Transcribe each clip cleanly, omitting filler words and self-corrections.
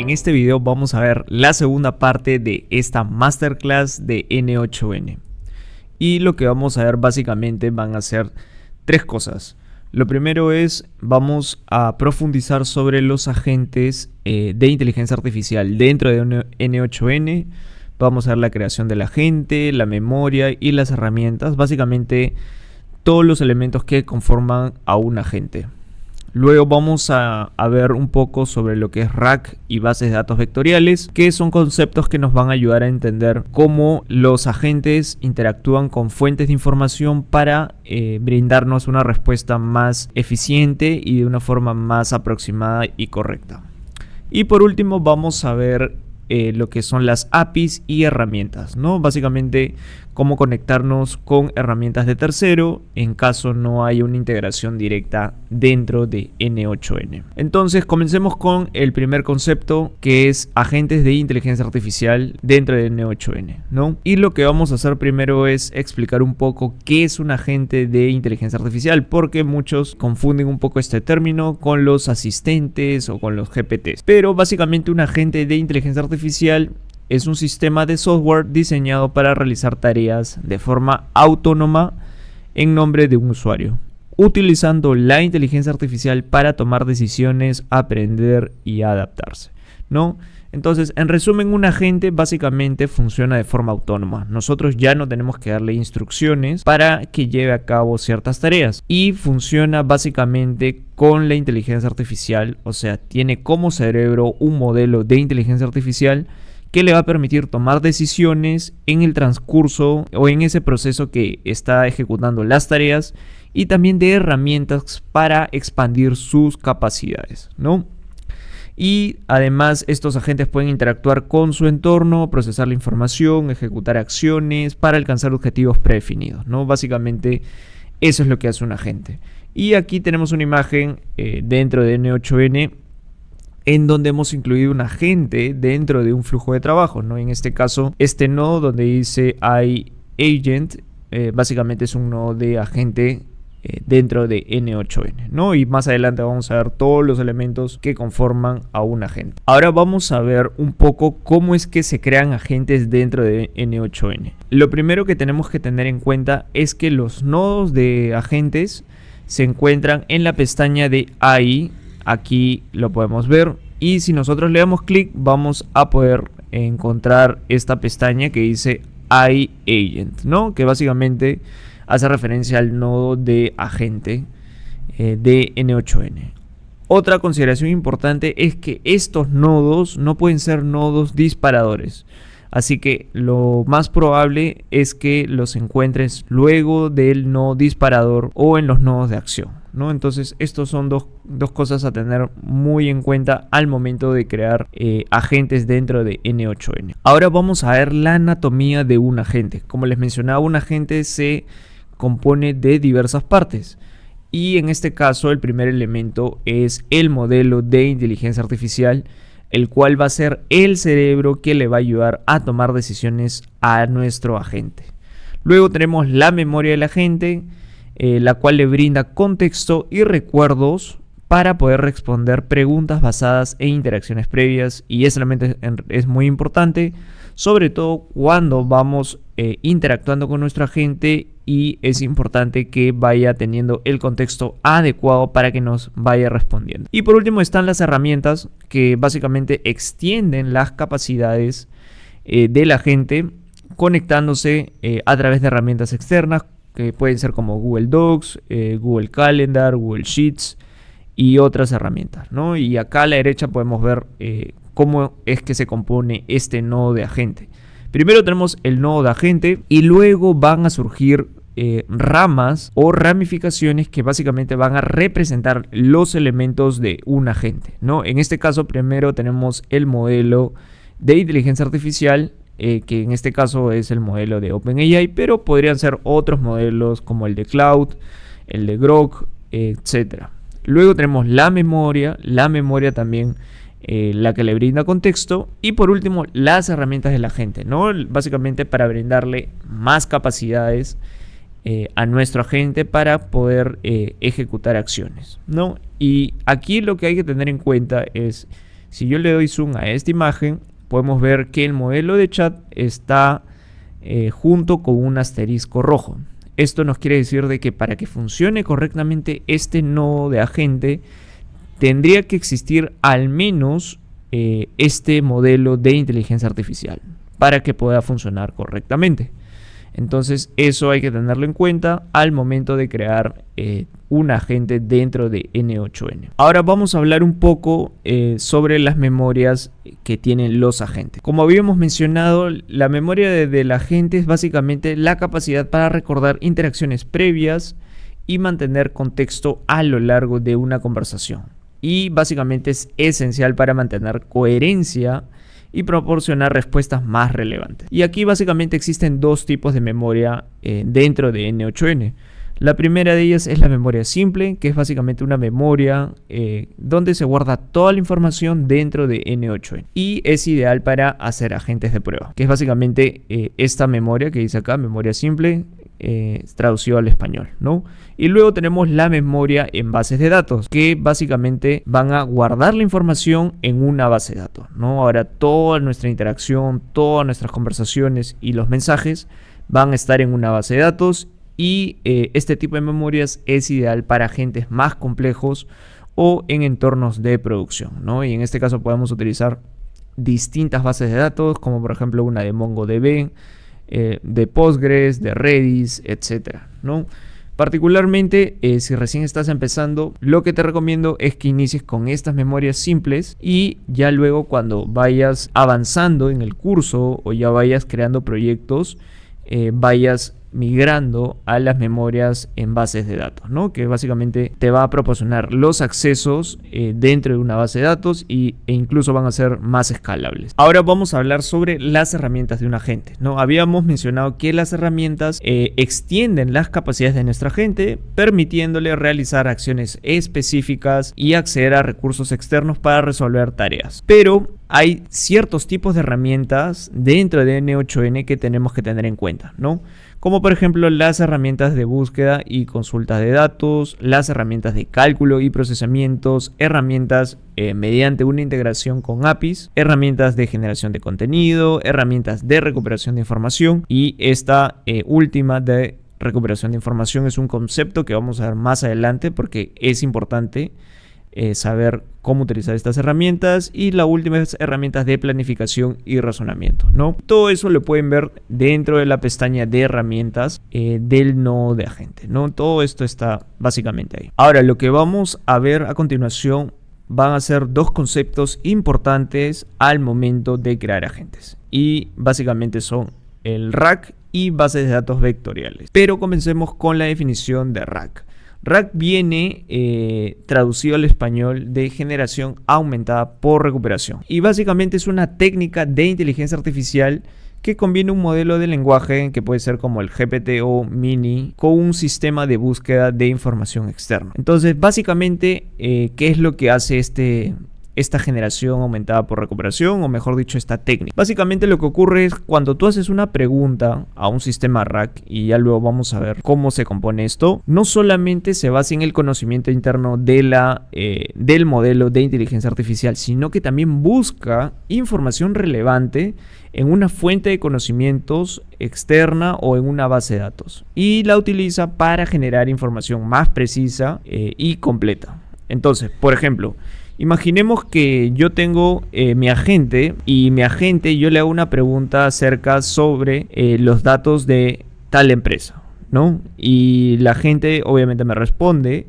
En este video vamos a ver la segunda parte de esta masterclass de N8N. Y lo que vamos a ver básicamente van a ser tres cosas. Lo primero es, vamos a profundizar sobre los agentes de inteligencia artificial dentro de N8N. Vamos a ver la creación del agente, la memoria y las herramientas. Básicamente todos los elementos que conforman a un agente. Luego vamos a ver un poco sobre lo que es RAG y bases de datos vectoriales, que son conceptos que nos van a ayudar a entender cómo los agentes interactúan con fuentes de información para brindarnos una respuesta más eficiente y de una forma más aproximada y correcta. Y por último vamos a ver lo que son las APIs y herramientas, ¿no? Básicamente cómo conectarnos con herramientas de tercero en caso no haya una integración directa dentro de N8N. Entonces comencemos con el primer concepto, que es agentes de inteligencia artificial dentro de N8N, ¿no? Y lo que vamos a hacer primero es explicar un poco qué es un agente de inteligencia artificial, porque muchos confunden un poco este término con los asistentes o con los GPTs. Pero básicamente un agente de inteligencia artificial es un sistema de software diseñado para realizar tareas de forma autónoma en nombre de un usuario, utilizando la inteligencia artificial para tomar decisiones, aprender y adaptarse, ¿no? Entonces, en resumen, un agente básicamente funciona de forma autónoma. Nosotros ya no tenemos que darle instrucciones para que lleve a cabo ciertas tareas. Y funciona básicamente con la inteligencia artificial, o sea, tiene como cerebro un modelo de inteligencia artificial que le va a permitir tomar decisiones en el transcurso o en ese proceso que está ejecutando las tareas, y también de herramientas para expandir sus capacidades, ¿no? Y además estos agentes pueden interactuar con su entorno, procesar la información, ejecutar acciones para alcanzar objetivos predefinidos, ¿no? Básicamente eso es lo que hace un agente. Y aquí tenemos una imagen dentro de N8N en donde hemos incluido un agente dentro de un flujo de trabajo, ¿no? En este caso, este nodo donde dice iAgent, básicamente es un nodo de agente dentro de N8N, ¿no? Y más adelante vamos a ver todos los elementos que conforman a un agente. Ahora vamos a ver un poco cómo es que se crean agentes dentro de N8N. Lo primero que tenemos que tener en cuenta es que los nodos de agentes se encuentran en la pestaña de AI. Aquí lo podemos ver, y si nosotros le damos clic vamos a poder encontrar esta pestaña que dice iAgent, ¿no? Que básicamente hace referencia al nodo de agente de N8N. Otra consideración importante es que estos nodos no pueden ser nodos disparadores, así que lo más probable es que los encuentres luego del nodo disparador o en los nodos de acción, ¿no? Entonces estos son dos cosas a tener muy en cuenta al momento de crear agentes dentro de N8N. Ahora vamos a ver la anatomía de un agente. Como les mencionaba, un agente se compone de diversas partes, y en este caso el primer elemento es el modelo de inteligencia artificial, el cual va a ser el cerebro que le va a ayudar a tomar decisiones a nuestro agente. Luego tenemos la memoria del agente, la cual le brinda contexto y recuerdos para poder responder preguntas basadas en interacciones previas, y ese elemento es muy importante, sobre todo cuando vamos interactuando con nuestro agente, y es importante que vaya teniendo el contexto adecuado para que nos vaya respondiendo. Y por último están las herramientas, que básicamente extienden las capacidades del agente conectándose a través de herramientas externas, que pueden ser como Google Docs, Google Calendar, Google Sheets y otras herramientas, ¿no? Y acá a la derecha podemos ver cómo es que se compone este nodo de agente. Primero tenemos el nodo de agente, y luego van a surgir ramas o ramificaciones que básicamente van a representar los elementos de un agente, ¿no? En este caso primero tenemos el modelo de inteligencia artificial, que en este caso es el modelo de OpenAI, pero podrían ser otros modelos como el de Cloud, el de Grok, etc. Luego tenemos la memoria también, la que le brinda contexto, y por último las herramientas del agente, ¿no? Básicamente para brindarle más capacidades a nuestro agente para poder ejecutar acciones, ¿no? Y aquí lo que hay que tener en cuenta es, Si yo le doy zoom a esta imagen, podemos ver que el modelo de chat está junto con un asterisco rojo. Esto nos quiere decir de que para que funcione correctamente este nodo de agente, tendría que existir al menos este modelo de inteligencia artificial para que pueda funcionar correctamente. Entonces eso hay que tenerlo en cuenta al momento de crear un agente dentro de N8N. Ahora vamos a hablar un poco sobre las memorias que tienen los agentes. Como habíamos mencionado, la memoria del agente es básicamente la capacidad para recordar interacciones previas y mantener contexto a lo largo de una conversación. Y básicamente es esencial para mantener coherencia y proporcionar respuestas más relevantes. Y aquí básicamente existen dos tipos de memoria dentro de N8N. La primera de ellas es la memoria simple, que es básicamente una memoria donde se guarda toda la información dentro de N8N. Y es ideal para hacer agentes de prueba, que es básicamente esta memoria que dice acá, memoria simple, traducido al español, ¿no? Y luego tenemos la memoria en bases de datos, que básicamente van a guardar la información en una base de datos, ¿no? Ahora toda nuestra interacción, todas nuestras conversaciones y los mensajes van a estar en una base de datos. Y este tipo de memorias es ideal para agentes más complejos o en entornos de producción, ¿no? Y en este caso podemos utilizar distintas bases de datos, como por ejemplo una de MongoDB, de Postgres, de Redis, etcétera, ¿no? Particularmente si recién estás empezando, lo que te recomiendo es que inicies con estas memorias simples y ya luego cuando vayas avanzando en el curso o ya vayas creando proyectos, vayas migrando a las memorias en bases de datos, ¿no? Que básicamente te va a proporcionar los accesos dentro de una base de datos e incluso van a ser más escalables. Ahora vamos a hablar sobre las herramientas de un agente, ¿no? Habíamos mencionado que las herramientas extienden las capacidades de nuestro agente, permitiéndole realizar acciones específicas y acceder a recursos externos para resolver tareas. Pero hay ciertos tipos de herramientas dentro de N8N que tenemos que tener en cuenta, ¿no? Como por ejemplo las herramientas de búsqueda y consulta de datos, las herramientas de cálculo y procesamientos, herramientas mediante una integración con APIs, herramientas de generación de contenido, herramientas de recuperación de información, y esta última de recuperación de información es un concepto que vamos a ver más adelante porque es importante saber cómo utilizar estas herramientas. Y la última es herramientas de planificación y razonamiento, ¿no? Todo eso lo pueden ver dentro de la pestaña de herramientas del nodo de agente, ¿no? Todo esto está básicamente ahí. Ahora lo que vamos a ver a continuación van a ser dos conceptos importantes al momento de crear agentes y básicamente son el RAG y bases de datos vectoriales. Pero comencemos con la definición de RAG. RAG viene traducido al español de generación aumentada por recuperación y básicamente es una técnica de inteligencia artificial que combina un modelo de lenguaje que puede ser como el GPT o Mini con un sistema de búsqueda de información externa. Entonces básicamente ¿qué es lo que hace esta generación aumentada por recuperación, o mejor dicho esta técnica? Básicamente lo que ocurre es cuando tú haces una pregunta a un sistema RAG, y ya luego vamos a ver cómo se compone esto, no solamente se basa en el conocimiento interno del modelo de inteligencia artificial, sino que también busca información relevante en una fuente de conocimientos externa o en una base de datos y la utiliza para generar información más precisa y completa. Entonces, por ejemplo, imaginemos que yo tengo mi agente y mi agente yo le hago una pregunta acerca sobre los datos de tal empresa, ¿no? Y la gente obviamente me responde,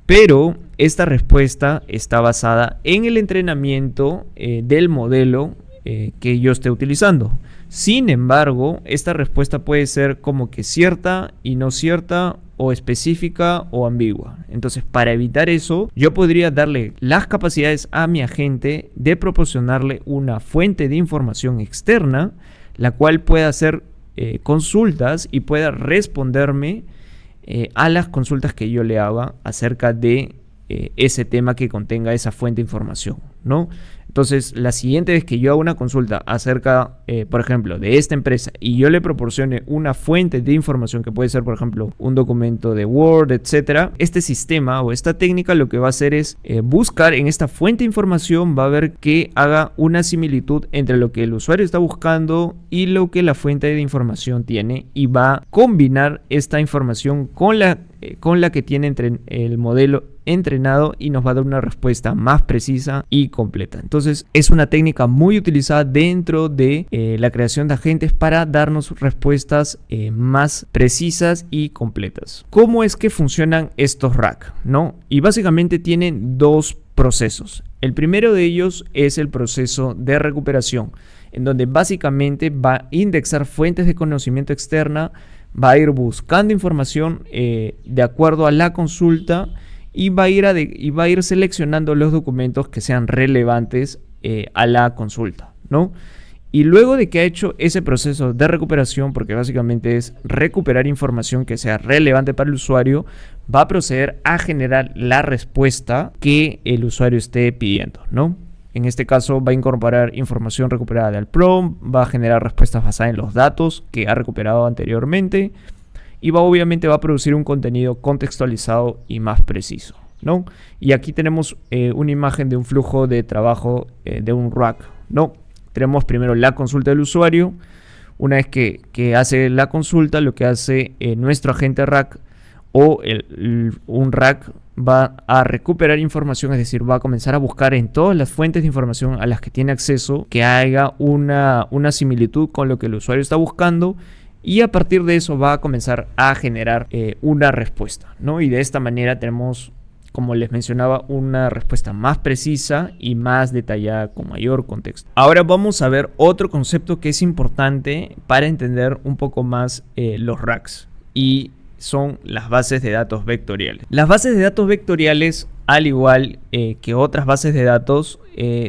pero esta respuesta está basada en el entrenamiento del modelo que yo esté utilizando. Sin embargo, esta respuesta puede ser como que cierta y no cierta, o específica o ambigua. Entonces, para evitar eso, yo podría darle las capacidades a mi agente de proporcionarle una fuente de información externa, la cual pueda hacer consultas y pueda responderme a las consultas que yo le haga acerca de ese tema que contenga esa fuente de información, ¿no? Entonces, la siguiente vez que yo haga una consulta acerca, por ejemplo, de esta empresa y yo le proporcione una fuente de información que puede ser, por ejemplo, un documento de Word, etcétera, este sistema o esta técnica lo que va a hacer es buscar en esta fuente de información, va a ver que haga una similitud entre lo que el usuario está buscando y lo que la fuente de información tiene, y va a combinar esta información con la que tiene entre el modelo entrenado y nos va a dar una respuesta más precisa y completa. Entonces es una técnica muy utilizada dentro de la creación de agentes para darnos respuestas más precisas y completas. ¿Cómo es que funcionan estos RAG? ¿No? Y básicamente tienen dos procesos. El primero de ellos es el proceso de recuperación, en donde básicamente va a indexar fuentes de conocimiento externa, va a ir buscando información de acuerdo a la consulta y va a ir seleccionando los documentos que sean relevantes a la consulta, ¿no? Y luego de que ha hecho ese proceso de recuperación, porque básicamente es recuperar información que sea relevante para el usuario, va a proceder a generar la respuesta que el usuario esté pidiendo, ¿no? En este caso va a incorporar información recuperada del prompt, va a generar respuestas basadas en los datos que ha recuperado anteriormente y obviamente va a producir un contenido contextualizado y más preciso, ¿no? Y aquí tenemos una imagen de un flujo de trabajo de un RAG, ¿no? Tenemos primero la consulta del usuario. Una vez que hace la consulta, lo que hace nuestro agente RAG o un RAG va a recuperar información, es decir, va a comenzar a buscar en todas las fuentes de información a las que tiene acceso que haga una similitud con lo que el usuario está buscando, y a partir de eso va a comenzar a generar una respuesta, ¿no? Y de esta manera tenemos, como les mencionaba, una respuesta más precisa y más detallada con mayor contexto. Ahora vamos a ver otro concepto que es importante para entender un poco más los RAGs, y son las bases de datos vectoriales. Las bases de datos vectoriales, al igual que otras bases de datos,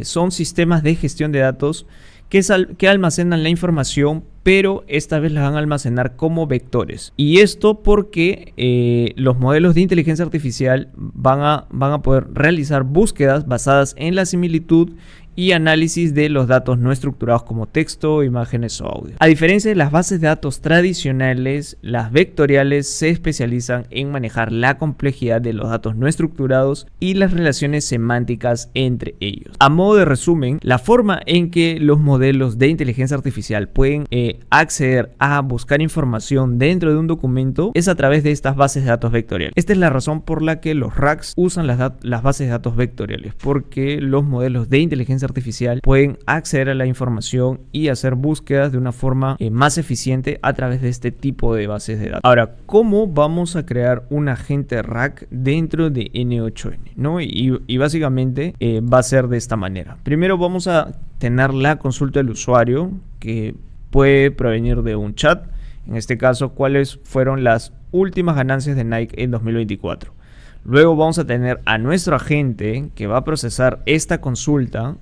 son sistemas de gestión de datos que almacenan la información, pero esta vez las van a almacenar como vectores. Y esto porque los modelos de inteligencia artificial van a poder realizar búsquedas basadas en la similitud y análisis de los datos no estructurados como texto, imágenes o audio. A diferencia de las bases de datos tradicionales, las vectoriales se especializan en manejar la complejidad de los datos no estructurados y las relaciones semánticas entre ellos. A modo de resumen, la forma en que los modelos de inteligencia artificial pueden acceder a buscar información dentro de un documento es a través de estas bases de datos vectoriales. Esta es la razón por la que los RAGs usan las bases de datos vectoriales, porque los modelos de inteligencia artificial pueden acceder a la información y hacer búsquedas de una forma más eficiente a través de este tipo de bases de datos. Ahora, ¿cómo vamos a crear un agente RAG dentro de N8N? ¿No? Y básicamente va a ser de esta manera. Primero vamos a tener la consulta del usuario, que puede provenir de un chat. En este caso, ¿cuáles fueron las últimas ganancias de Nike en 2024? Luego vamos a tener a nuestro agente que va a procesar esta consulta,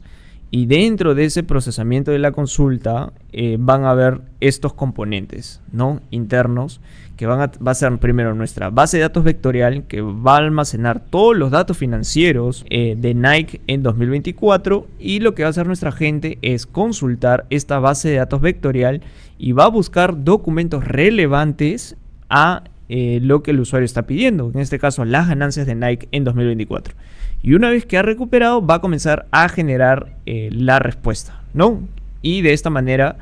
y dentro de ese procesamiento de la consulta van a haber estos componentes, ¿no?, internos, que va a ser primero nuestra base de datos vectorial, que va a almacenar todos los datos financieros de Nike en 2024, y lo que va a hacer nuestra agente es consultar esta base de datos vectorial y va a buscar documentos relevantes a lo que el usuario está pidiendo, en este caso las ganancias de Nike en 2024. Y una vez que ha recuperado, va a comenzar a generar la respuesta, ¿no? Y de esta manera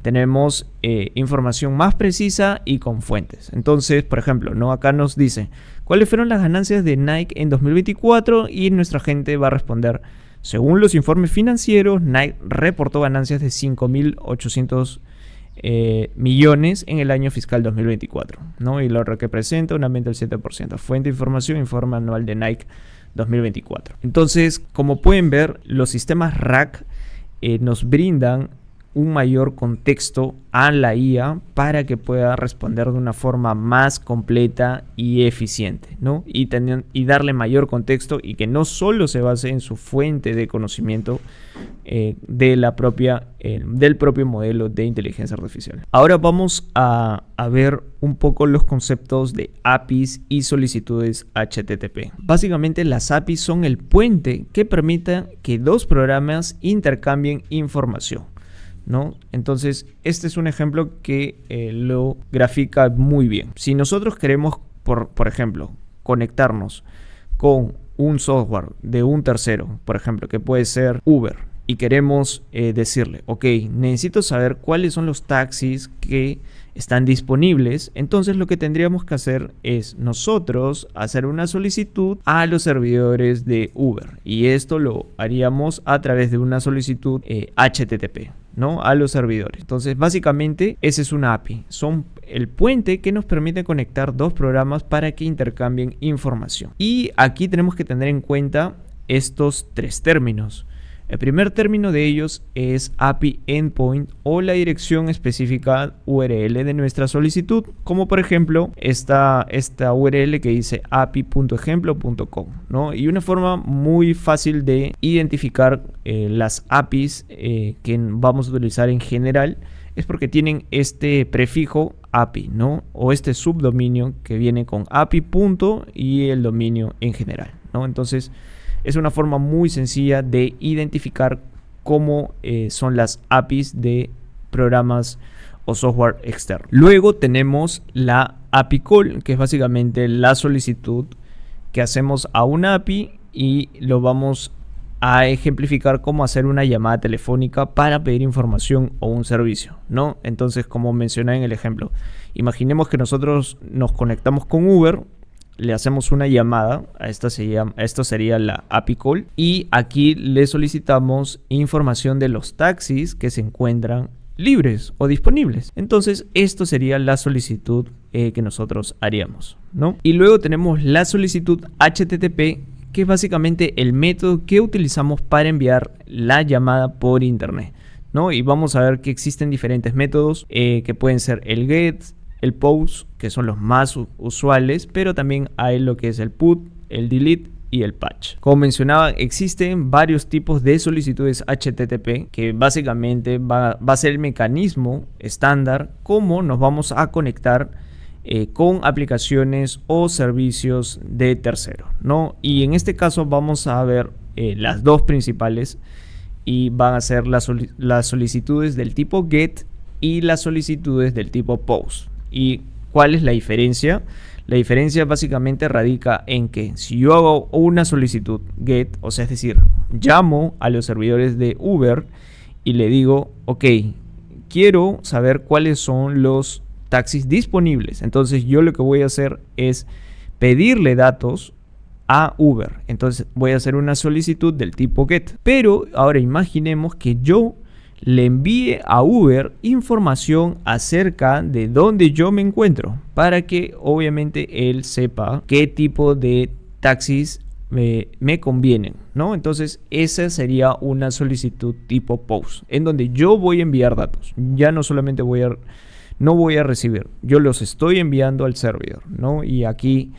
tenemos información más precisa y con fuentes. Entonces, por ejemplo, ¿no?, acá nos dice cuáles fueron las ganancias de Nike en 2024 y nuestra gente va a responder: según los informes financieros, Nike reportó ganancias de 5.800 millones en el año fiscal 2024, ¿no? Y lo que representa un aumento del 7%. Fuente de información: informe anual de Nike 2024. Entonces, como pueden ver, los sistemas RAG nos brindan un mayor contexto a la IA para que pueda responder de una forma más completa y eficiente, ¿no? Y darle mayor contexto y que no solo se base en su fuente de conocimiento del propio modelo de inteligencia artificial. Ahora vamos a ver un poco los conceptos de APIs y solicitudes HTTP. Básicamente las APIs son el puente que permite que dos programas intercambien información, ¿no? Entonces, este es un ejemplo que lo grafica muy bien. Si nosotros queremos, por ejemplo, conectarnos con un software de un tercero, por ejemplo, que puede ser Uber, y queremos decirle, ok, necesito saber cuáles son los taxis que están disponibles, entonces lo que tendríamos que hacer es nosotros hacer una solicitud a los servidores de Uber, y esto lo haríamos a través de una solicitud HTTP, ¿no? A los servidores. Entonces básicamente esa es una API, son el puente que nos permite conectar dos programas para que intercambien información. Y aquí tenemos que tener en cuenta estos tres términos. El primer término de ellos es API Endpoint, o la dirección específica URL de nuestra solicitud, como por ejemplo esta URL que dice api.ejemplo.com, ¿no? Y una forma muy fácil de identificar las APIs que vamos a utilizar en general es porque tienen este prefijo API, ¿no? O este subdominio que viene con API punto y el dominio en general, ¿no? Entonces es una forma muy sencilla de identificar cómo son las APIs de programas o software externo. Luego tenemos la API Call, que es básicamente la solicitud que hacemos a una API, y lo vamos a ejemplificar cómo hacer una llamada telefónica para pedir información o un servicio, ¿no? Entonces, como mencioné en el ejemplo, imaginemos que nosotros nos conectamos con Uber, le hacemos una llamada, esto sería la API Call, y aquí le solicitamos información de los taxis que se encuentran libres o disponibles. Entonces esto sería la solicitud que nosotros haríamos, ¿no? Y luego tenemos la solicitud HTTP, que es básicamente el método que utilizamos para enviar la llamada por internet, ¿no? Y vamos a ver que existen diferentes métodos que pueden ser el GET, el POST, que son los más usuales, pero también hay lo que es el PUT, el DELETE y el PATCH. Como mencionaba, existen varios tipos de solicitudes HTTP, que básicamente va a ser el mecanismo estándar cómo nos vamos a conectar con aplicaciones o servicios de terceros, ¿no? Y en este caso vamos a ver las dos principales, y van a ser las solicitudes del tipo GET y las solicitudes del tipo POST. ¿Y cuál es la diferencia? La diferencia básicamente radica en que si yo hago una solicitud GET, o sea, es decir, llamo a los servidores de Uber y le digo, ok, quiero saber cuáles son los taxis disponibles. Entonces yo lo que voy a hacer es pedirle datos a Uber. Entonces voy a hacer una solicitud del tipo GET. Pero ahora imaginemos que yo le envíe a Uber información acerca de dónde yo me encuentro, para que obviamente él sepa qué tipo de taxis me convienen, ¿no? Entonces esa sería una solicitud tipo POST, en donde yo voy a enviar datos. Ya no solamente no voy a recibir, yo los estoy enviando al servidor, ¿no? Y aquí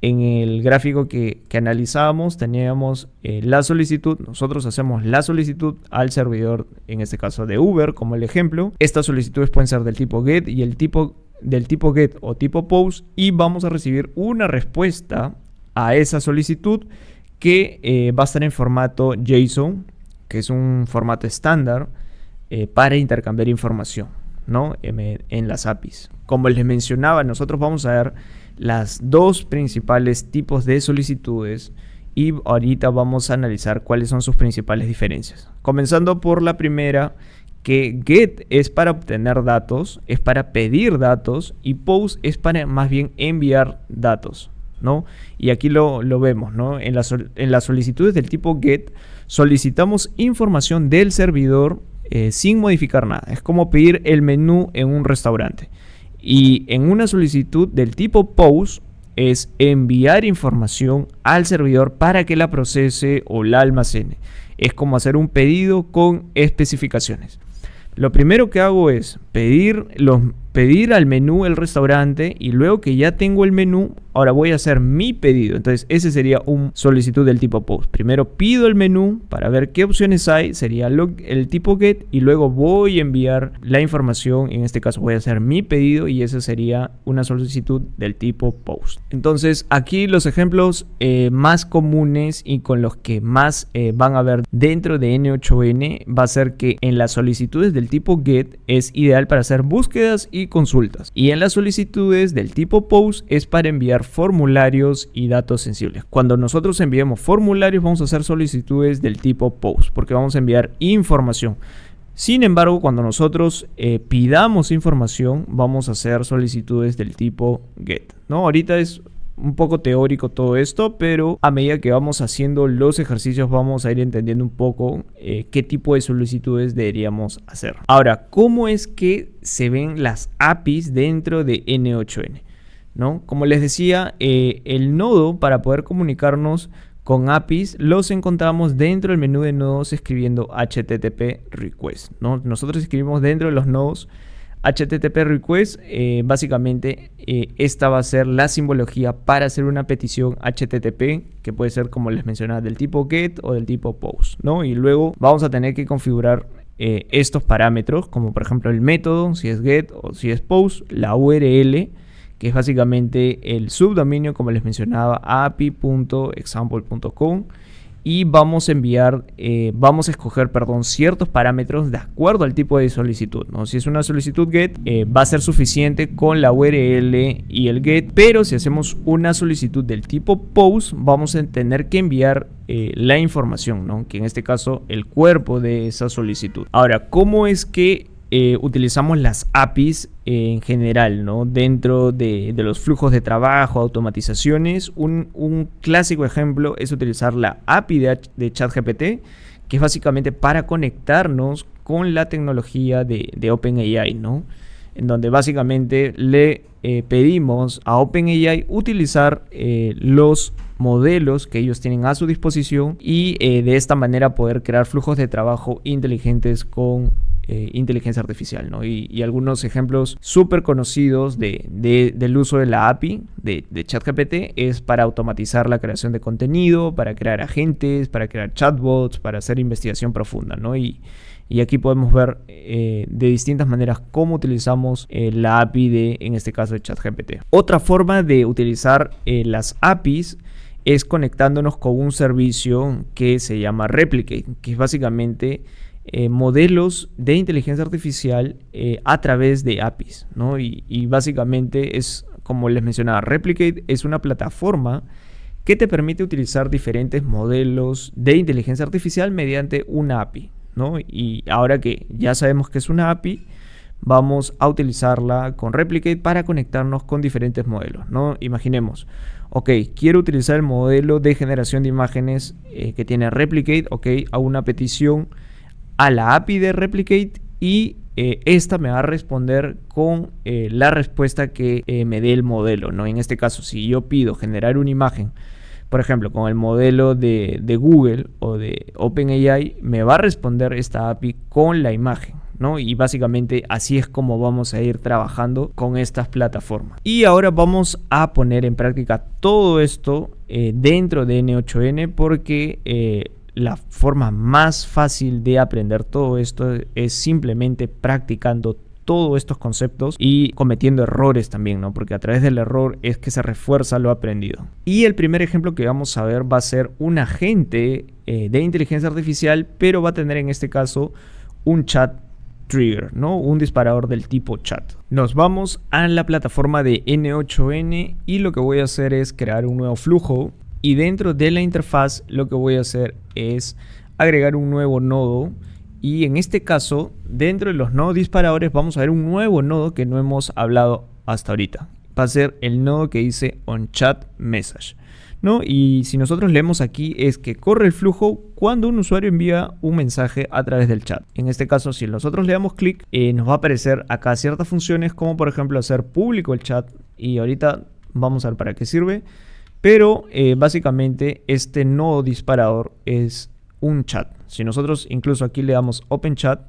en el gráfico que analizábamos teníamos la solicitud. Nosotros hacemos la solicitud al servidor, en este caso de Uber como el ejemplo. Estas solicitudes pueden ser del tipo GET y del tipo GET o tipo POST, y vamos a recibir una respuesta a esa solicitud que va a estar en formato JSON, que es un formato estándar para intercambiar información, ¿no? En las APIs. Como les mencionaba, nosotros vamos a ver las dos principales tipos de solicitudes, y ahorita vamos a analizar cuáles son sus principales diferencias. Comenzando por la primera, que GET es para obtener datos, es para pedir datos, y POST es para más bien enviar datos, ¿no? Y aquí lo vemos, ¿no? En las solicitudes del tipo GET solicitamos información del servidor sin modificar nada. Es como pedir el menú en un restaurante. Y en una solicitud del tipo POST es enviar información al servidor para que la procese o la almacene. Es como hacer un pedido con especificaciones. lo primero que hago es pedir al menú el restaurante, y luego que ya tengo el menú, ahora voy a hacer mi pedido. Entonces ese sería un solicitud del tipo post. Primero pido el menú para ver qué opciones hay, sería el tipo get, y luego voy a enviar la información. En este caso voy a hacer mi pedido y esa sería una solicitud del tipo post. Entonces aquí los ejemplos más comunes y con los que más van a ver dentro de N8N va a ser que en las solicitudes del tipo get es ideal para hacer búsquedas y consultas, y en las solicitudes del tipo post es para enviar formularios y datos sensibles. Cuando nosotros enviemos formularios vamos a hacer solicitudes del tipo post porque vamos a enviar información. Sin embargo, cuando nosotros pidamos información vamos a hacer solicitudes del tipo get, ¿no? Ahorita es un poco teórico todo esto, pero a medida que vamos haciendo los ejercicios vamos a ir entendiendo un poco qué tipo de solicitudes deberíamos hacer. Ahora, ¿cómo es que se ven las APIs dentro de N8N? ¿No? Como les decía, el nodo para poder comunicarnos con APIs los encontramos dentro del menú de nodos escribiendo HTTP request, ¿no? Nosotros escribimos dentro de los nodos HTTP request, básicamente esta va a ser la simbología para hacer una petición HTTP, que puede ser, como les mencionaba, del tipo get o del tipo post, ¿no? Y luego vamos a tener que configurar estos parámetros, como por ejemplo el método, si es get o si es post, la URL, que es básicamente el subdominio, como les mencionaba, api.example.com, y vamos a enviar, vamos a escoger, ciertos parámetros de acuerdo al tipo de solicitud, ¿no? Si es una solicitud get, va a ser suficiente con la URL y el get, pero si hacemos una solicitud del tipo post, vamos a tener que enviar la información, ¿no? Que en este caso el cuerpo de esa solicitud. Ahora, ¿cómo es que utilizamos las APIs en general, ¿no? Dentro de los flujos de trabajo, automatizaciones? Un clásico ejemplo es utilizar la API de ChatGPT, que es básicamente para conectarnos con la tecnología de OpenAI, ¿no? En donde básicamente le pedimos a OpenAI utilizar los modelos que ellos tienen a su disposición y de esta manera poder crear flujos de trabajo inteligentes con inteligencia artificial, ¿no? Y algunos ejemplos súper conocidos del uso de la API de ChatGPT es para automatizar la creación de contenido, para crear agentes, para crear chatbots, para hacer investigación profunda, ¿no? Y aquí podemos ver de distintas maneras cómo utilizamos la API en este caso, de ChatGPT. Otra forma de utilizar las APIs es conectándonos con un servicio que se llama Replicate, que es básicamente modelos de inteligencia artificial a través de APIs, ¿no? Y básicamente es, como les mencionaba, Replicate es una plataforma que te permite utilizar diferentes modelos de inteligencia artificial mediante una API, ¿no? Y ahora que ya sabemos que es una API, vamos a utilizarla con Replicate para conectarnos con diferentes modelos, ¿no? Imaginemos, ok, quiero utilizar el modelo de generación de imágenes que tiene Replicate, ok, hago una petición a la API de Replicate y esta me va a responder con la respuesta que me dé el modelo, ¿no? En este caso, si yo pido generar una imagen, por ejemplo, con el modelo de Google o de OpenAI, me va a responder esta API con la imagen, ¿no? Y básicamente así es como vamos a ir trabajando con estas plataformas. Y ahora vamos a poner en práctica todo esto dentro de N8N porque la forma más fácil de aprender todo esto es simplemente practicando todos estos conceptos y cometiendo errores también, ¿no? Porque a través del error es que se refuerza lo aprendido. Y el primer ejemplo que vamos a ver va a ser un agente de inteligencia artificial, pero va a tener en este caso un chat trigger, ¿no? Un disparador del tipo chat. Nos vamos a la plataforma de N8N y lo que voy a hacer es crear un nuevo flujo. Y dentro de la interfaz lo que voy a hacer es agregar un nuevo nodo. Y en este caso, dentro de los nodos disparadores vamos a ver un nuevo nodo que no hemos hablado hasta ahorita. Va a ser el nodo que dice onChatMessage, ¿no? Y si nosotros leemos aquí es que corre el flujo cuando un usuario envía un mensaje a través del chat. En este caso, si nosotros le damos clic, nos va a aparecer acá ciertas funciones como por ejemplo hacer público el chat. Y ahorita vamos a ver para qué sirve. Pero básicamente este nodo disparador es un chat. Si nosotros incluso aquí le damos Open Chat,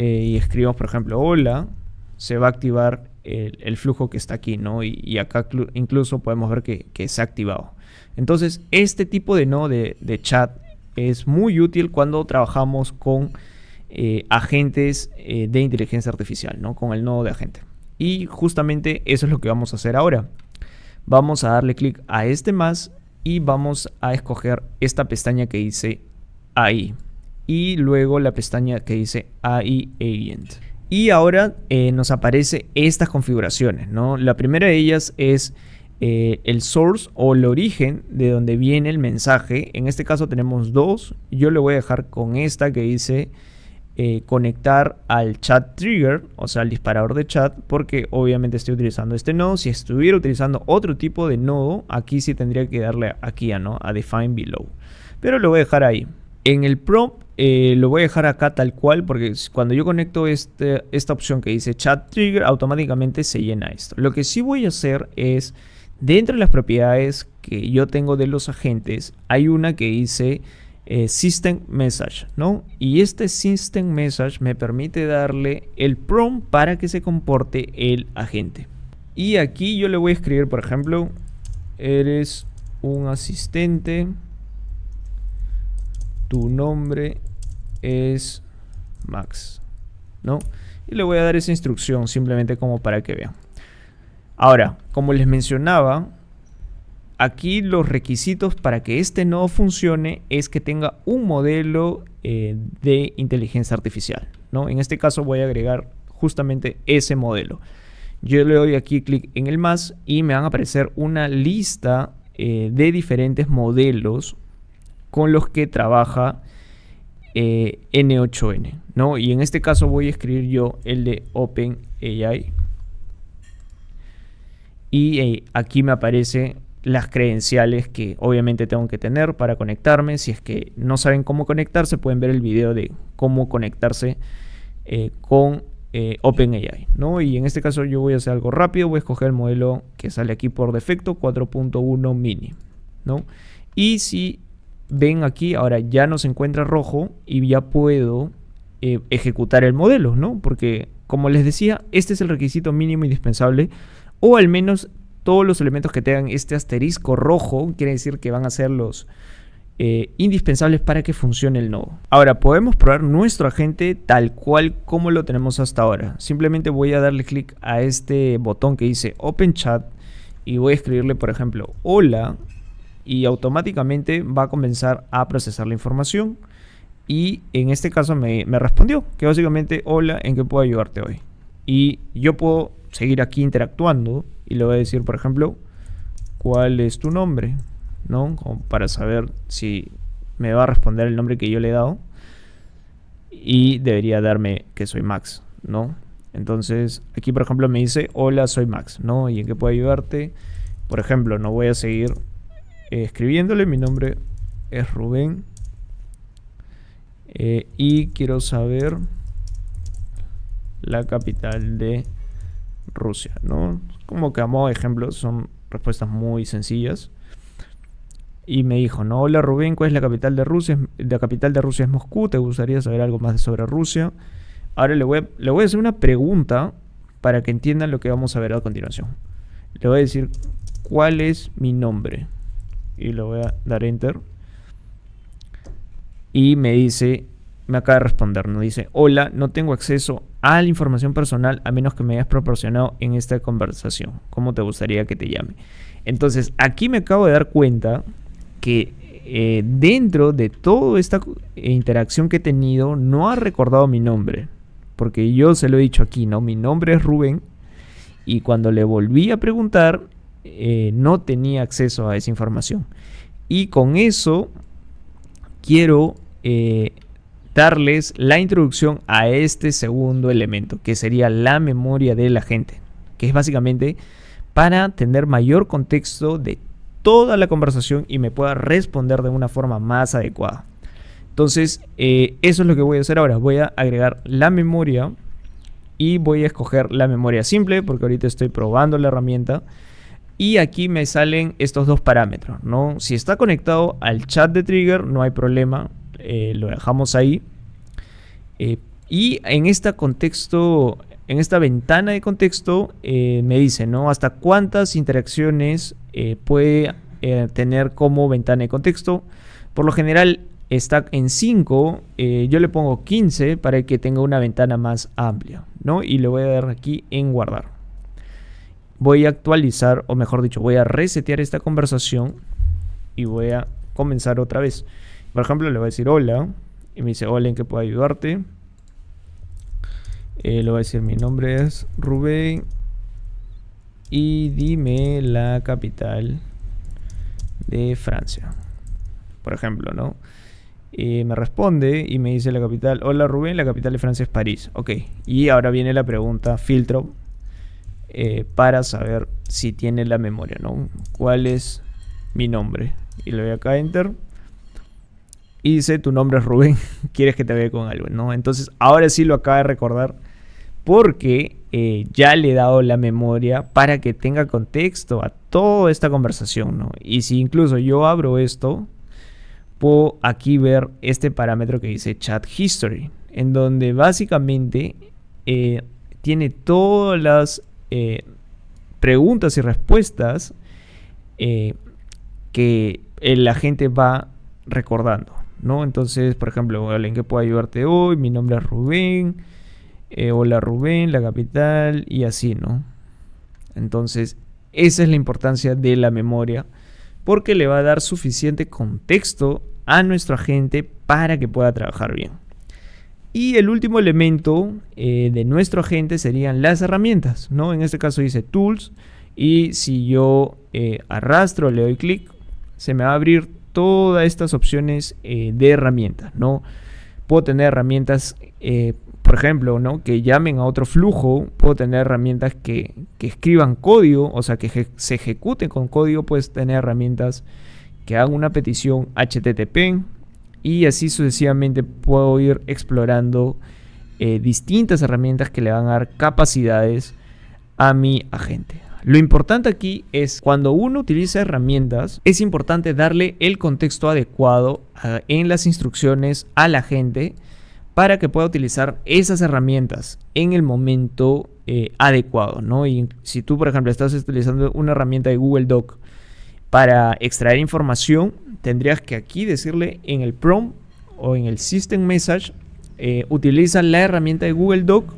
y escribimos, por ejemplo, hola, se va a activar el flujo que está aquí, ¿no? Y acá incluso podemos ver que se ha activado. Entonces, este tipo de nodo de chat es muy útil cuando trabajamos con agentes de inteligencia artificial, ¿no? Con el nodo de agente. Y justamente eso es lo que vamos a hacer ahora. Vamos a darle clic a este más y vamos a escoger esta pestaña que dice AI y luego la pestaña que dice AI Agent. Y ahora nos aparece estas configuraciones, ¿no? La primera de ellas es el source o el origen de donde viene el mensaje. En este caso tenemos dos. Yo le voy a dejar con esta que dice conectar al chat trigger, o sea, al disparador de chat, porque obviamente estoy utilizando este nodo. Si estuviera utilizando otro tipo de nodo, aquí sí tendría que darle aquí a define below, pero lo voy a dejar ahí. En el prompt lo voy a dejar acá tal cual, porque cuando yo conecto esta opción que dice chat trigger, automáticamente se llena esto. Lo que sí voy a hacer es, dentro de las propiedades que yo tengo de los agentes, hay una que dice System Message, ¿no? Y este System Message me permite darle el prompt para que se comporte el agente. Y aquí yo le voy a escribir, por ejemplo, eres un asistente, tu nombre es Max, ¿no? Y le voy a dar esa instrucción simplemente como para que vean. Ahora, como les mencionaba, aquí los requisitos para que este nodo funcione es que tenga un modelo de inteligencia artificial, ¿no? En este caso voy a agregar justamente ese modelo. Yo le doy aquí clic en el más y me van a aparecer una lista de diferentes modelos con los que trabaja N8N, ¿no? Y en este caso voy a escribir yo el de OpenAI. Y aquí me aparece las credenciales que obviamente tengo que tener para conectarme. Si es que no saben cómo conectarse, pueden ver el video de cómo conectarse con OpenAI, ¿no? Y en este caso yo voy a hacer algo rápido. Voy a escoger el modelo que sale aquí por defecto, 4.1 mini, ¿no? Y si ven aquí, ahora ya no se encuentra rojo y ya puedo ejecutar el modelo, ¿no? Porque como les decía, este es el requisito mínimo indispensable, o al menos todos los elementos que tengan este asterisco rojo quiere decir que van a ser los indispensables para que funcione el nodo. Ahora podemos probar nuestro agente tal cual como lo tenemos hasta ahora. Simplemente voy a darle clic a este botón que dice Open Chat y voy a escribirle, por ejemplo, hola, y automáticamente va a comenzar a procesar la información. Y en este caso me respondió que básicamente, hola, ¿en qué puedo ayudarte hoy? Y yo puedo seguir aquí interactuando y le voy a decir, por ejemplo, ¿cuál es tu nombre? ¿No? Como para saber si me va a responder el nombre que yo le he dado. Y debería darme que soy Max, ¿no? Entonces aquí, por ejemplo, me dice, hola, soy Max, ¿no? ¿Y en qué puedo ayudarte? Por ejemplo, no voy a seguir escribiéndole, mi nombre es Rubén y quiero saber la capital de Rusia, ¿no? Como que a modo de ejemplo son respuestas muy sencillas. Y me dijo, no, hola Rubén, ¿cuál es la capital de Rusia? La capital de Rusia es Moscú, ¿te gustaría saber algo más sobre Rusia? Ahora le voy a hacer una pregunta para que entiendan lo que vamos a ver a continuación. Le voy a decir, ¿cuál es mi nombre? Y le voy a dar enter. Y me dice, me acaba de responder, nos dice, hola, no tengo acceso a la información personal a menos que me hayas proporcionado en esta conversación. ¿Cómo te gustaría que te llame? Entonces, aquí me acabo de dar cuenta que dentro de toda esta interacción que he tenido, no ha recordado mi nombre. Porque yo se lo he dicho aquí, ¿no? Mi nombre es Rubén. Y cuando le volví a preguntar, no tenía acceso a esa información. Y con eso quiero darles la introducción a este segundo elemento, que sería la memoria del agente, que es básicamente para tener mayor contexto de toda la conversación y me pueda responder de una forma más adecuada. Entonces, eso es lo que voy a hacer ahora. Voy a agregar la memoria y voy a escoger la memoria simple porque ahorita estoy probando la herramienta. Y aquí me salen estos dos parámetros, ¿no? Si está conectado al chat de trigger, no hay problema. Lo dejamos ahí. Y en este contexto, en esta ventana de contexto, me dice, ¿no? Hasta cuántas interacciones puede tener como ventana de contexto. Por lo general está en 5, yo le pongo 15 para que tenga una ventana más amplia, ¿no? Y le voy a dar aquí en guardar. Voy a actualizar, o mejor dicho, voy a resetear esta conversación y voy a comenzar otra vez. Por ejemplo, le voy a decir hola y me dice hola, ¿en qué puedo ayudarte? Le voy a decir mi nombre es Rubén y dime la capital de Francia, por ejemplo, ¿no? Me responde y me dice la capital. Hola Rubén, la capital de Francia es París. Ok, y ahora viene la pregunta filtro para saber si tiene la memoria, ¿no? ¿Cuál es mi nombre? Y le doy acá enter y dice tu nombre es Rubén, quieres que te vea con algo, ¿no? Entonces ahora sí lo acaba de recordar porque ya le he dado la memoria para que tenga contexto a toda esta conversación, ¿no? Y si incluso yo abro esto, puedo aquí ver este parámetro que dice Chat History, en donde básicamente tiene todas las preguntas y respuestas que la gente va recordando, ¿no? Entonces, por ejemplo, ¿en qué puedo ayudarte hoy? Mi nombre es Rubén. Hola Rubén, la capital, y así, ¿no? Entonces, esa es la importancia de la memoria, porque le va a dar suficiente contexto a nuestro agente para que pueda trabajar bien. Y el último elemento de nuestro agente serían las herramientas, ¿no? En este caso dice Tools, y si yo arrastro, le doy clic, se me va a abrir todas estas opciones de herramientas, ¿no? Puedo tener herramientas, por ejemplo, ¿no? Que llamen a otro flujo. Puedo tener herramientas que escriban código, o sea, que se ejecuten con código. Puedes tener herramientas que hagan una petición HTTP. Y así sucesivamente puedo ir explorando distintas herramientas que le van a dar capacidades a mi agente. Lo importante aquí es cuando uno utiliza herramientas, es importante darle el contexto adecuado en las instrucciones al agente para que pueda utilizar esas herramientas en el momento adecuado, ¿no? Y si tú, por ejemplo, estás utilizando una herramienta de Google Doc para extraer información, tendrías que aquí decirle en el prompt o en el system message, utiliza la herramienta de Google Doc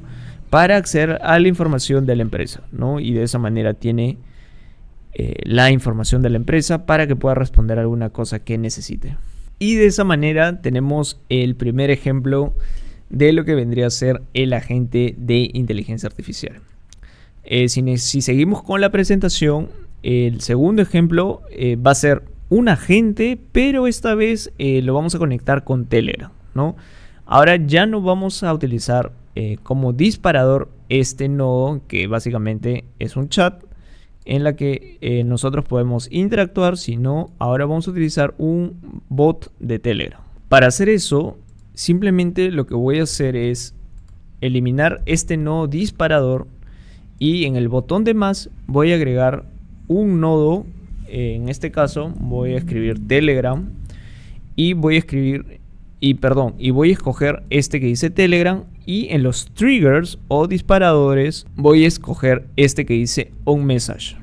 para acceder a la información de la empresa, ¿no? Y de esa manera tiene la información de la empresa para que pueda responder alguna cosa que necesite. Y de esa manera tenemos el primer ejemplo de lo que vendría a ser el agente de inteligencia artificial. Si seguimos con la presentación, el segundo ejemplo va a ser un agente, pero esta vez lo vamos a conectar con Telegram, ¿no? Ahora ya no vamos a utilizar como disparador este nodo, que básicamente es un chat en la que nosotros podemos interactuar, sino ahora vamos a utilizar un bot de Telegram. Para hacer eso, simplemente lo que voy a hacer es eliminar este nodo disparador y en el botón de más voy a agregar un nodo. En este caso voy a escribir Telegram y voy a escoger este que dice Telegram, y en los triggers o disparadores voy a escoger este que dice onMessage,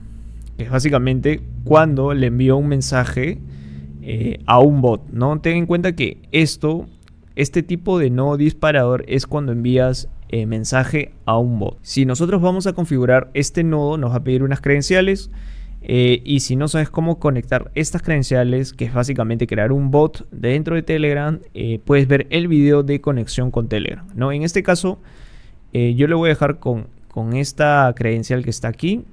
que es básicamente cuando le envío un mensaje a un bot, ¿no? Ten en cuenta que este tipo de nodo disparador es cuando envías mensaje a un bot. Si nosotros vamos a configurar este nodo, nos va a pedir unas credenciales. Y si no sabes cómo conectar estas credenciales, que es básicamente crear un bot dentro de Telegram, puedes ver el video de conexión con Telegram, ¿no? En este caso, yo lo voy a dejar con esta credencial que está aquí.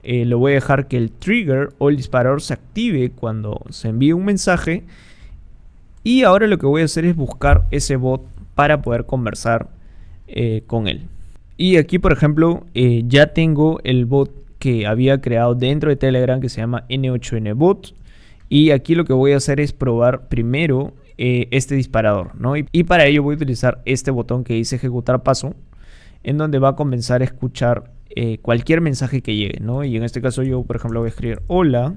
Lo voy a dejar que el trigger o el disparador se active cuando se envíe un mensaje. Y ahora lo que voy a hacer es buscar ese bot para poder conversar con él. Y aquí, por ejemplo, ya tengo el bot que había creado dentro de Telegram, que se llama N8N Bot, y aquí lo que voy a hacer es probar primero este disparador, ¿no? Y para ello voy a utilizar este botón que dice ejecutar paso, en donde va a comenzar a escuchar cualquier mensaje que llegue, ¿no? Y en este caso yo, por ejemplo, voy a escribir hola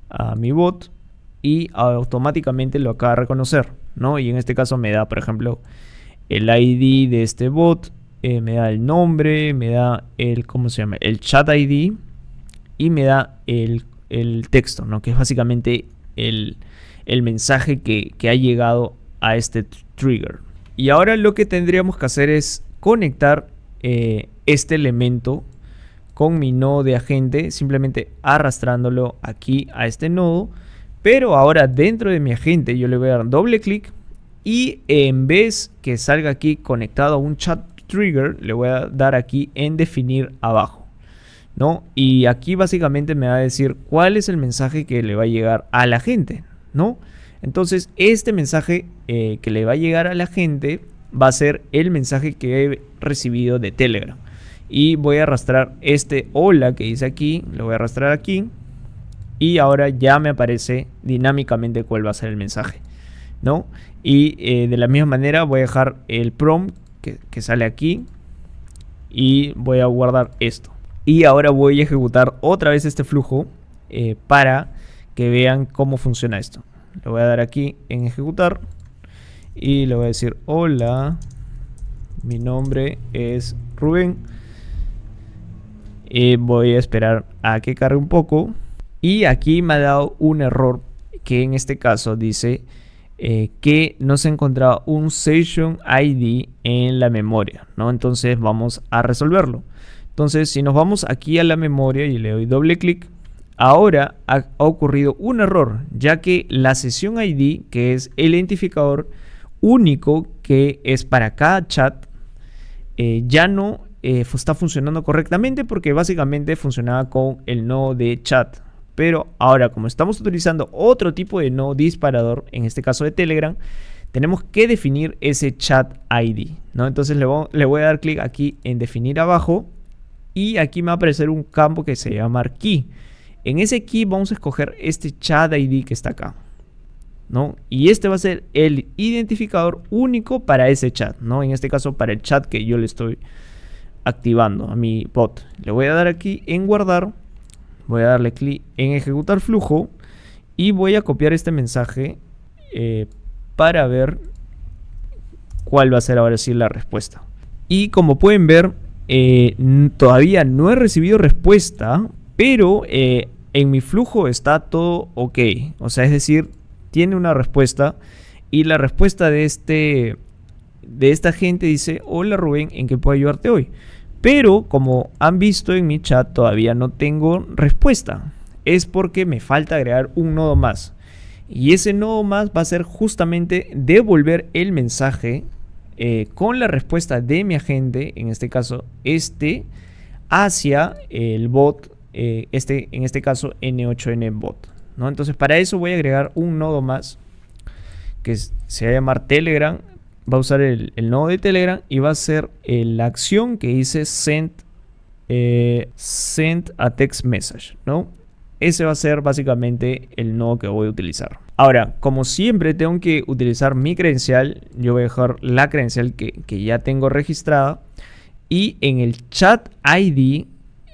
a mi bot y automáticamente lo acaba de reconocer, ¿no? Y en este caso me da, por ejemplo, el ID de este bot, me da el nombre, me da el, ¿cómo se llama? El chat ID y me da el texto, ¿no? Que es básicamente el mensaje que ha llegado a este trigger. Y ahora lo que tendríamos que hacer es conectar este elemento con mi nodo de agente, simplemente arrastrándolo aquí a este nodo. Pero ahora dentro de mi agente yo le voy a dar doble clic y en vez que salga aquí conectado a un chat trigger, le voy a dar aquí en definir abajo, ¿no? Y aquí básicamente me va a decir cuál es el mensaje que le va a llegar a la gente, ¿no? Entonces este mensaje que le va a llegar a la gente va a ser el mensaje que he recibido de Telegram. Y voy a arrastrar este hola que dice aquí, lo voy a arrastrar aquí. Y ahora ya me aparece dinámicamente cuál va a ser el mensaje, ¿no? Y de la misma manera voy a dejar el prompt que sale aquí. Y voy a guardar esto. Y ahora voy a ejecutar otra vez este flujo para que vean cómo funciona esto. Le voy a dar aquí en ejecutar. Y le voy a decir hola, mi nombre es Rubén. Y voy a esperar a que cargue un poco. Y aquí me ha dado un error que en este caso dice que no se encontraba un Session ID en la memoria, ¿no? Entonces vamos a resolverlo. Entonces si nos vamos aquí a la memoria y le doy doble clic, ahora ha ocurrido un error, ya que la Session ID, que es el identificador único que es para cada chat, ya no está funcionando correctamente porque básicamente funcionaba con el nodo de chat. Pero ahora, como estamos utilizando otro tipo de nodo disparador, en este caso de Telegram, tenemos que definir ese chat ID, ¿no? Entonces le voy a dar clic aquí en definir abajo y aquí me va a aparecer un campo que se llama key. En ese key vamos a escoger este chat ID que está acá, ¿no? Y este va a ser el identificador único para ese chat, ¿no? En este caso para el chat que yo le estoy activando a mi bot. Le voy a dar aquí en guardar, voy a darle clic en ejecutar flujo y voy a copiar este mensaje para ver cuál va a ser ahora sí la respuesta. Y como pueden ver, todavía no he recibido respuesta, pero en mi flujo está todo ok, o sea, es decir, tiene una respuesta y la respuesta de esta gente dice: hola Rubén, ¿en qué puedo ayudarte hoy? Pero como han visto en mi chat todavía no tengo respuesta. Es porque me falta agregar un nodo más. Y ese nodo más va a ser justamente devolver el mensaje con la respuesta de mi agente, en este caso hacia el bot, en este caso N8N bot, ¿no? Entonces para eso voy a agregar un nodo más que se va a llamar Telegram. Va a usar el nodo de Telegram y va a ser la acción que dice send a text message, ¿no? Ese va a ser básicamente el nodo que voy a utilizar. Ahora, como siempre tengo que utilizar mi credencial, yo voy a dejar la credencial que ya tengo registrada. Y en el chat ID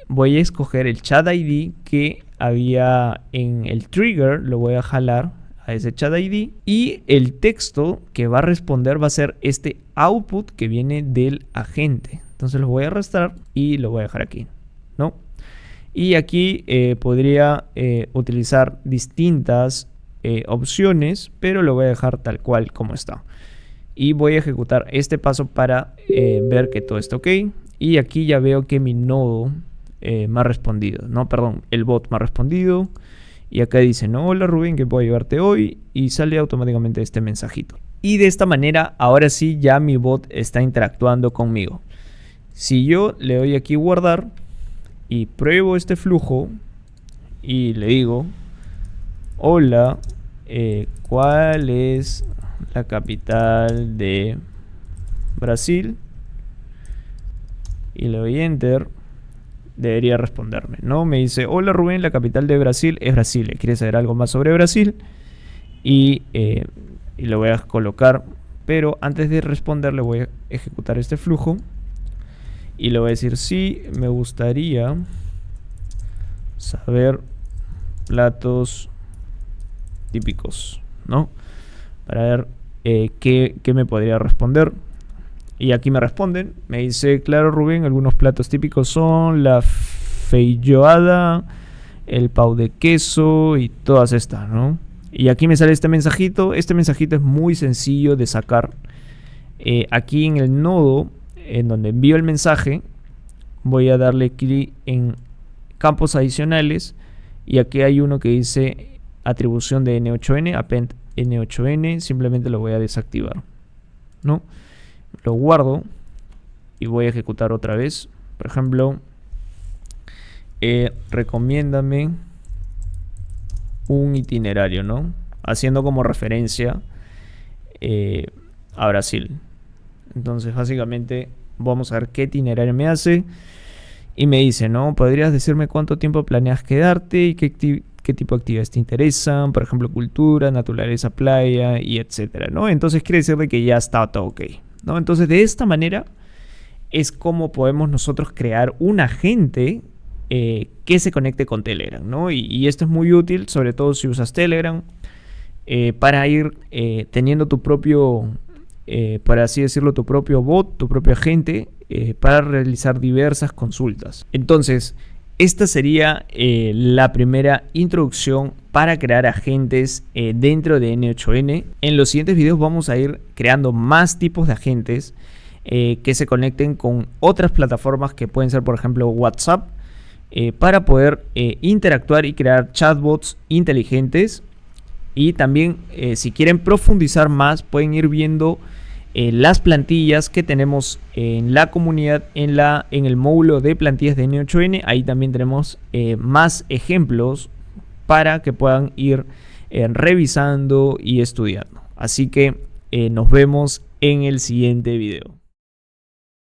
voy a escoger el chat ID que había en el trigger, lo voy a jalar a ese chat ID y el texto que va a responder va a ser este output que viene del agente. Entonces lo voy a arrastrar y lo voy a dejar aquí, ¿no? Y aquí podría utilizar distintas opciones, pero lo voy a dejar tal cual como está. Y voy a ejecutar este paso para ver que todo está ok. Y aquí ya veo que mi nodo me ha respondido, no, perdón, el bot me ha respondido. Y acá dice: no, hola Rubén, ¿qué puedo ayudarte hoy? Y sale automáticamente este mensajito. Y de esta manera, ahora sí, ya mi bot está interactuando conmigo. Si yo le doy aquí guardar y pruebo este flujo y le digo: hola, ¿cuál es la capital de Brasil? Y le doy enter. Debería responderme, ¿no? Me dice: hola Rubén, la capital de Brasil es Brasilia. ¿Quieres saber algo más sobre Brasil? Y lo voy a colocar, pero antes de responder le voy a ejecutar este flujo y le voy a decir: sí, me gustaría saber platos típicos, ¿no? Para ver qué me podría responder. Y aquí me responden, me dice, claro Rubén, algunos platos típicos son la feijoada, el pau de queso y todas estas, ¿no? Y aquí me sale este mensajito es muy sencillo de sacar. Aquí en el nodo, en donde envío el mensaje, voy a darle clic en campos adicionales y aquí hay uno que dice atribución de N8N, append N8N, simplemente lo voy a desactivar, ¿no? Lo guardo y voy a ejecutar otra vez. Por ejemplo, recomiéndame un itinerario, ¿no? Haciendo como referencia a Brasil. Entonces básicamente vamos a ver qué itinerario me hace y me dice, ¿no? ¿Podrías decirme cuánto tiempo planeas quedarte y qué tipo de actividades te interesan? Por ejemplo, cultura, naturaleza, playa y etcétera, ¿no? Entonces quiere decir de que ya está todo ok, ¿no? Entonces de esta manera es como podemos nosotros crear un agente que se conecte con Telegram, ¿no? Y esto es muy útil, sobre todo si usas Telegram, para ir teniendo tu propio, por así decirlo, tu propio bot, tu propio agente, para realizar diversas consultas. Entonces, esta sería la primera introducción para crear agentes dentro de N8N. En los siguientes videos vamos a ir creando más tipos de agentes que se conecten con otras plataformas que pueden ser, por ejemplo, WhatsApp, para poder interactuar y crear chatbots inteligentes. Y también si quieren profundizar más, pueden ir viendo las plantillas que tenemos en la comunidad, en el módulo de plantillas de N8N. Ahí también tenemos más ejemplos para que puedan ir revisando y estudiando. Así que nos vemos en el siguiente video.